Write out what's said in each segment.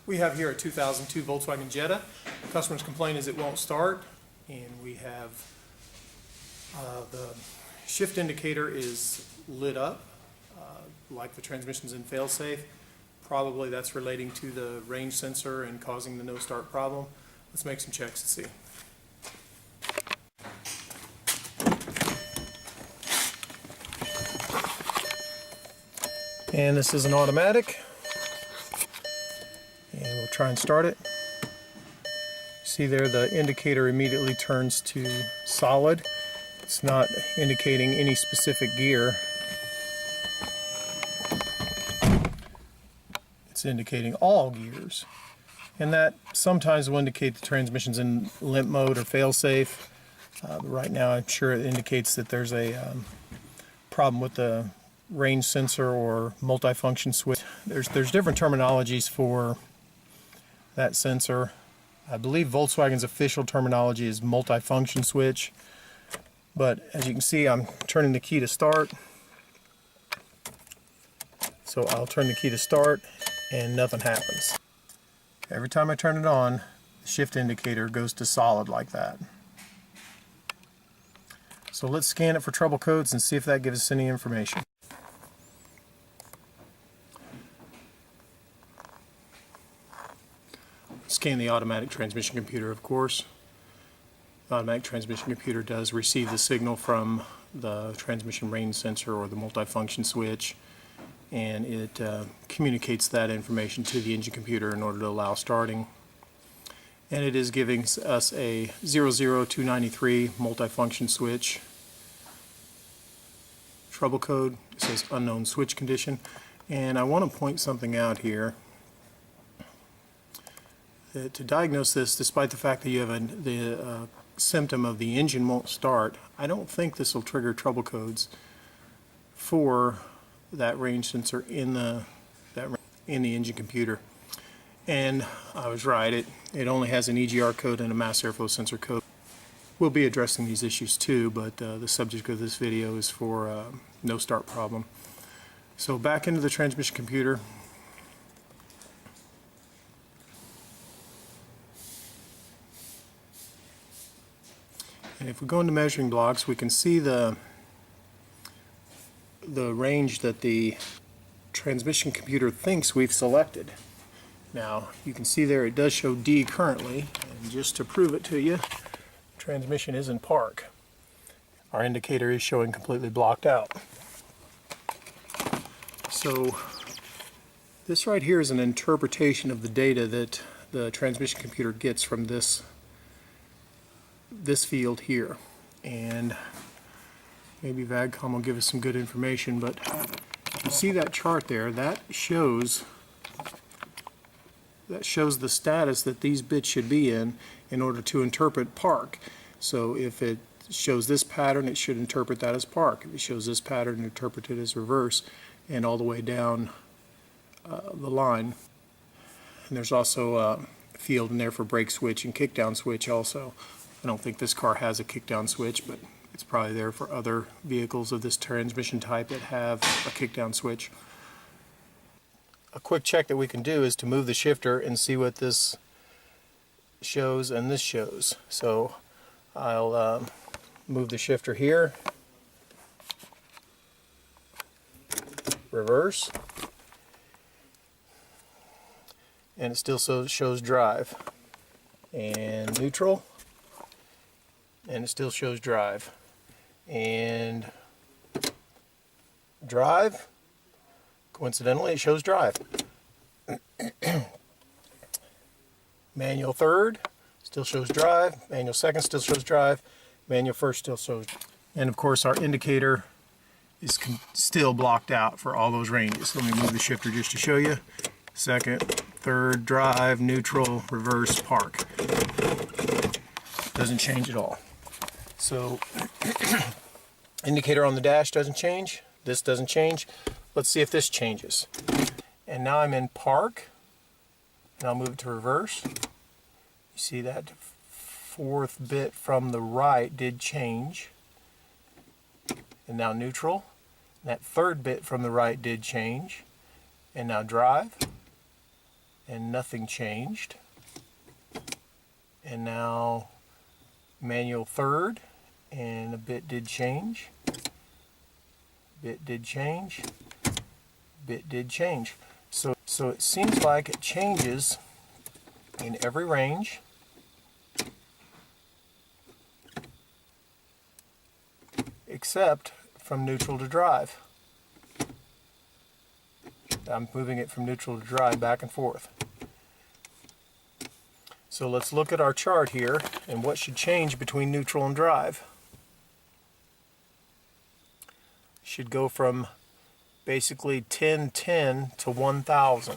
We have here a 2002 Volkswagen Jetta. Customer's complaint is it won't start, and we have the shift indicator is lit up, like the transmission's in fail-safe. Probably that's relating to the range sensor and causing the no start problem. Let's make some checks to see. And this is an automatic, and we'll try and start it. See there, the indicator immediately turns to solid. It's not indicating any specific gear. It's indicating all gears, and that sometimes will indicate the transmission's in limp mode or fail-safe. Right now I'm sure it indicates that there's a problem with the range sensor or multifunction switch. There's different terminologies for that sensor. I believe Volkswagen's official terminology is multifunction switch, but as you can see, I'm turning the key to start. So I'll turn the key to start and nothing happens. Every time I turn it on, the shift indicator goes to solid like that. So let's scan it for trouble codes and see if that gives us any information. Scan the automatic transmission computer, of course. The automatic transmission computer does receive the signal from the transmission range sensor or the multifunction switch, and it communicates that information to the engine computer in order to allow starting. And it is giving us a 00293 multifunction switch trouble code. It says unknown switch condition. And I want to point something out here. To diagnose this, despite the fact that you have the symptom of the engine won't start, I don't think this will trigger trouble codes for that range sensor in the engine computer. And I was right, it only has an EGR code and a mass airflow sensor code. We'll be addressing these issues too, but the subject of this video is for no start problem. So back into the transmission computer. And if we go into measuring blocks, we can see the range that the transmission computer thinks we've selected. Now, you can see there it does show D currently, and just to prove it to you, transmission is in park. Our indicator is showing completely blocked out. So, this right here is an interpretation of the data that the transmission computer gets from this field here, and maybe VAGCOM will give us some good information, but you see that chart there, that shows the status that these bits should be in order to interpret park. So if it shows this pattern, it should interpret that as park. If it shows this pattern, interpret it as reverse, and all the way down the line. And there's also a field in there for brake switch and kickdown switch also. I don't think this car has a kickdown switch, but it's probably there for other vehicles of this transmission type that have a kickdown switch. A quick check that we can do is to move the shifter and see what this shows and this shows. So I'll move the shifter here, reverse, and it still shows drive, and neutral, and it still shows drive, and drive. Coincidentally, it shows drive. Manual third still shows drive, manual second still shows drive, manual first still shows, and of course our indicator is still blocked out for all those ranges. Let me move the shifter just to show you. Second, third, drive, neutral, reverse, park. Doesn't change at all. So indicator on the dash doesn't change, this doesn't change. Let's see if this changes. And now I'm in park, and I'll move it to reverse. You see that fourth bit from the right did change. And now neutral. And that third bit from the right did change. And now drive. and nothing changed. And now manual third, and a bit did change. Bit did change. Bit did change. So it seems like it changes in every range. Except from neutral to drive. I'm moving it from neutral to drive back and forth. So let's look at our chart here and what should change between neutral and drive. Should go from basically 1010 to 1000.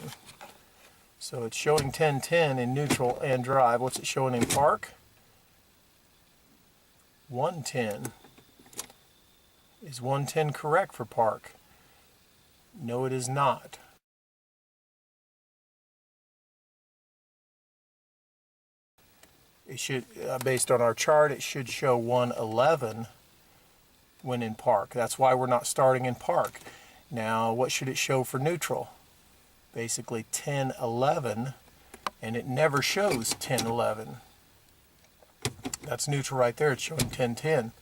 So it's showing 1010 in neutral and drive. What's it showing in park? 110. Is 110 correct for park? No, it is not. It should, based on our chart, it should show 111 when in park. That's why we're not starting in park. Now, what should it show for neutral? Basically 1011, and it never shows 1011. That's neutral right there. It's showing 1010,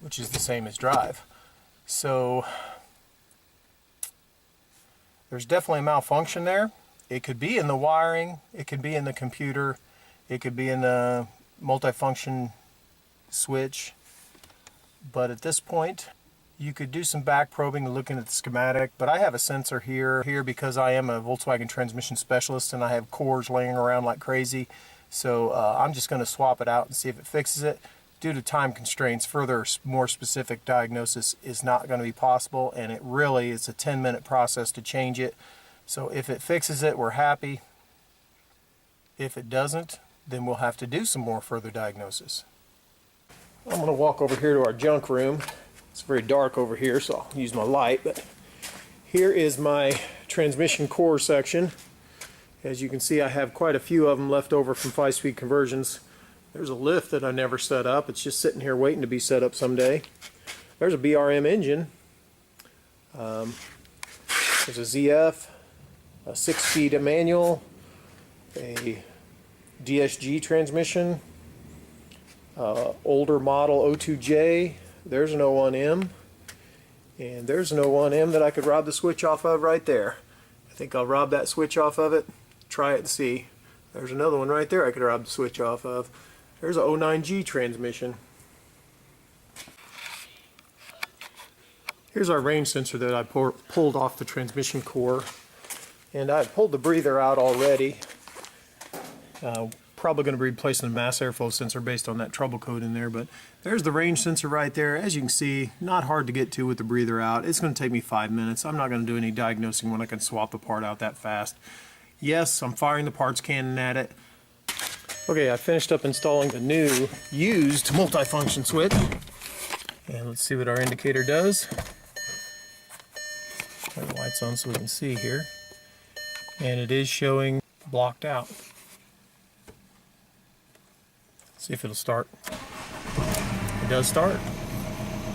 which is the same as drive. So there's definitely a malfunction there. It could be in the wiring, it could be in the computer, it could be in the multifunction switch. But at this point, you could do some back probing and looking at the schematic, but I have a sensor here because I am a Volkswagen transmission specialist and I have cores laying around like crazy. So I'm just going to swap it out and see if it fixes it. Due to time constraints, further, more specific diagnosis is not going to be possible, and it really is a 10-minute process to change it. So if it fixes it, we're happy. If it doesn't, then we'll have to do some more further diagnosis. I'm going to walk over here to our junk room. It's very dark over here, so I'll use my light. But here is my transmission core section. As you can see, I have quite a few of them left over from 5-speed conversions. There's a lift that I never set up. It's just sitting here waiting to be set up someday. There's a BRM engine. There's a ZF, a 6-speed manual, a DSG transmission, older model 02J. There's an 01M, and there's an 01M that I could rob the switch off of right there. I think I'll rob that switch off of it, try it and see. There's another one right there I could rob the switch off of. There's a 09G transmission. Here's our range sensor that I pulled off the transmission core, and I pulled the breather out already. Probably going to be replacing the mass airflow sensor based on that trouble code in there, but there's the range sensor right there. As you can see, not hard to get to with the breather out. It's going to take me 5 minutes. I'm not going to do any diagnosing when I can swap the part out that fast. Yes, I'm firing the parts cannon at it. Okay, I finished up installing the new used multifunction switch, and let's see what our indicator does. Turn the lights on so we can see here, and it is showing blocked out. See if it'll start. It does start.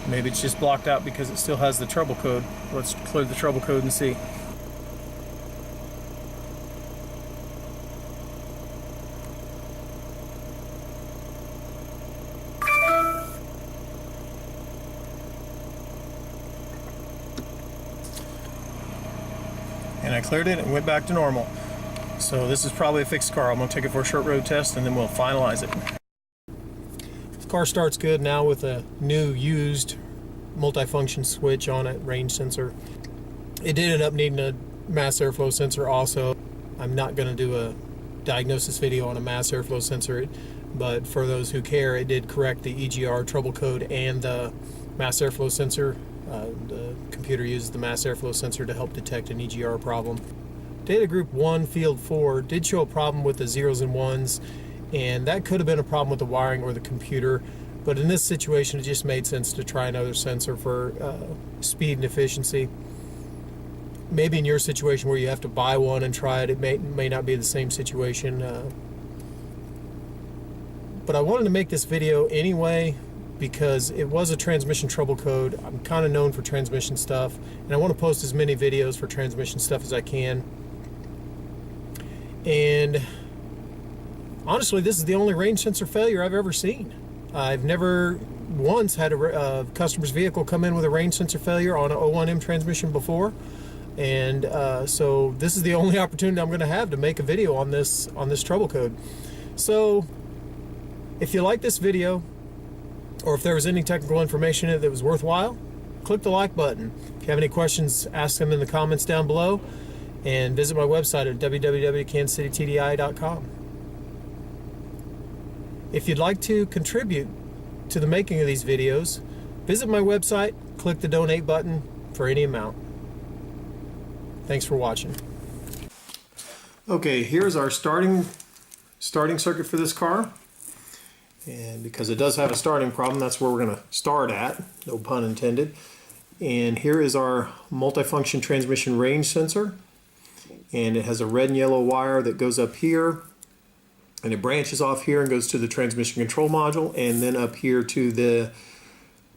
Maybe it's just blocked out because it still has the trouble code. Let's clear the trouble code and see. And I cleared it and went back to normal. So this is probably a fixed car. I'm going to take it for a short road test and then we'll finalize it. The car starts good now with a new used multifunction switch on it, range sensor. It did end up needing a mass airflow sensor also. I'm not going to do a diagnosis video on a mass airflow sensor, but for those who care, it did correct the EGR trouble code and the mass airflow sensor. The computer uses the mass airflow sensor to help detect an EGR problem. Data group 1, field 4, did show a problem with the zeros and ones, and that could have been a problem with the wiring or the computer, but in this situation it just made sense to try another sensor for speed and efficiency. Maybe in your situation where you have to buy one and try it, it may not be the same situation. But I wanted to make this video anyway because it was a transmission trouble code. I'm kind of known for transmission stuff, and I want to post as many videos for transmission stuff as I can. And honestly, this is the only range sensor failure I've ever seen. I've never once had a customer's vehicle come in with a range sensor failure on an 01M transmission before. And so this is the only opportunity I'm going to have to make a video on this trouble code. So if you like this video, or if there was any technical information in it that was worthwhile, click the like button. If you have any questions, ask them in the comments down below, and visit my website at www.kansascitytdi.com. If you'd like to contribute to the making of these videos, visit my website, click the donate button for any amount. Thanks for watching. Okay, here's our starting circuit for this car. And because it does have a starting problem, that's where we're going to start at, no pun intended. And here is our multifunction transmission range sensor. And it has a red and yellow wire that goes up here, and it branches off here and goes to the transmission control module, and then up here to the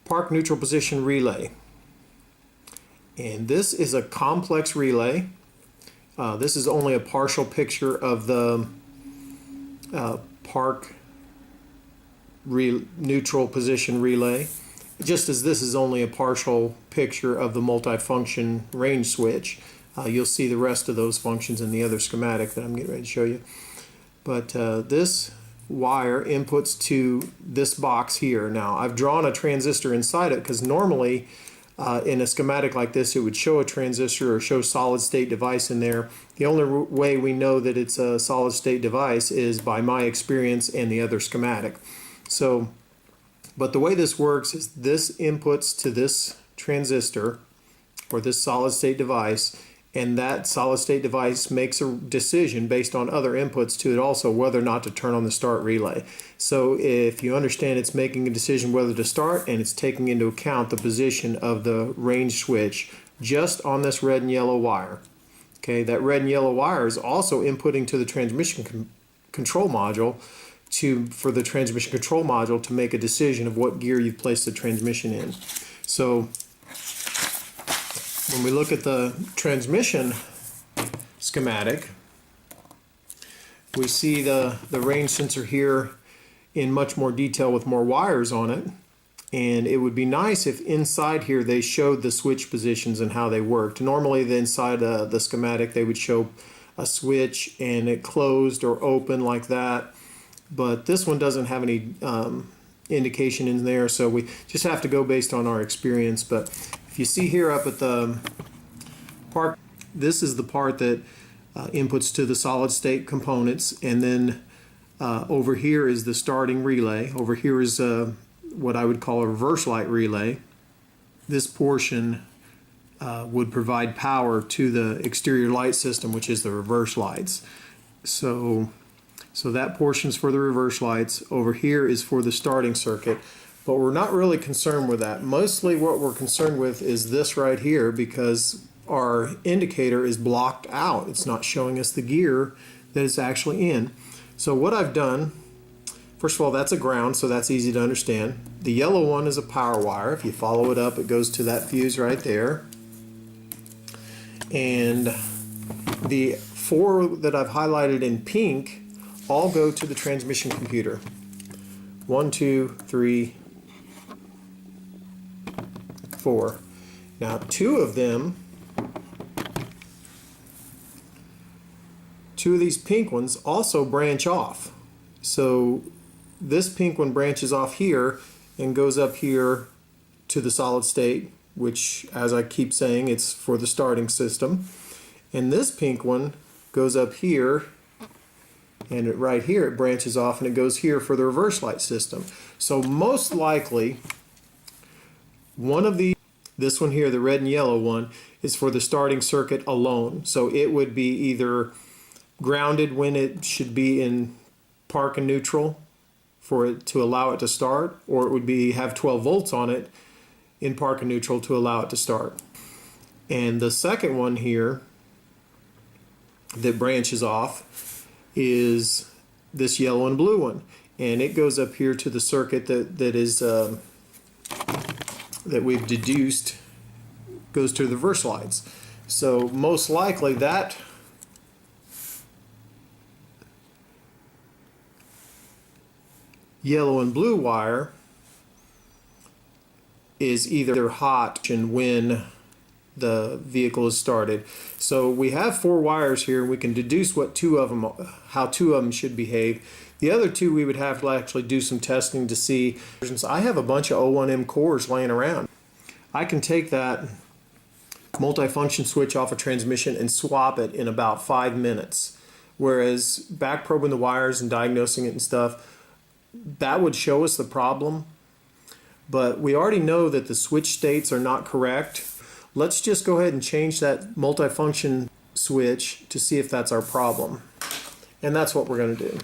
park neutral position relay. And this is a complex relay. This is only a partial picture of the park neutral position relay, just as this is only a partial picture of the multifunction range switch. You'll see the rest of those functions in the other schematic that I'm getting ready to show you. But this wire inputs to this box here. Now I've drawn a transistor inside it because normally in a schematic like this it would show a transistor or show solid state device in there. The only way we know that it's a solid state device is by my experience and the other schematic. So, but the way this works is this inputs to this transistor or this solid state device, and that solid state device makes a decision based on other inputs to it also whether or not to turn on the start relay. So if you understand, it's making a decision whether to start, and it's taking into account the position of the range switch just on this red and yellow wire. Okay, that red and yellow wire is also inputting to the transmission control module for the transmission control module to make a decision of what gear you've placed the transmission in. So when we look at the transmission schematic, we see the range sensor here in much more detail with more wires on it. And it would be nice if inside here they showed the switch positions and how they worked. Normally inside the schematic they would show a switch and it closed or open like that. But this one doesn't have any indication in there, so we just have to go based on our experience. But if you see here up at the part, this is the part that inputs to the solid state components, and then over here is the starting relay. Over here is what I would call a reverse light relay. This portion would provide power to the exterior light system, which is the reverse lights. So that portion's for the reverse lights. Over here is for the starting circuit, but we're not really concerned with that. Mostly what we're concerned with is this right here, because our indicator is blocked out. It's not showing us the gear that it's actually in. So what I've done, first of all, that's a ground, so that's easy to understand. The yellow one is a power wire. If you follow it up, it goes to that fuse right there. And the four that I've highlighted in pink all go to the transmission computer. 1, 2, 3, 4. Now two of these pink ones also branch off. So this pink one branches off here and goes up here to the solid state, which, as I keep saying, it's for the starting system. And this pink one goes up here, and right here it branches off and it goes here for the reverse light system. So most likely one of these, this one here, the red and yellow one, is for the starting circuit alone. So it would be either grounded when it should be in park and neutral for it to allow it to start, or it would be have 12 volts on it in park and neutral to allow it to start. And the second one here that branches off is this yellow and blue one, and it goes up here to the circuit that we've deduced goes to the reverse lights. So most likely that yellow and blue wire is either hot and when the vehicle is started. So we have 4 wires here, and we can deduce what how 2 of them should behave. The other 2 we would have to actually do some testing to see. I have a bunch of O1M cores laying around. I can take that multifunction switch off a transmission and swap it in about 5 minutes. Whereas back probing the wires and diagnosing it and stuff, that would show us the problem. But we already know that the switch states are not correct. Let's just go ahead and change that multifunction switch to see if that's our problem. And that's what we're going to do.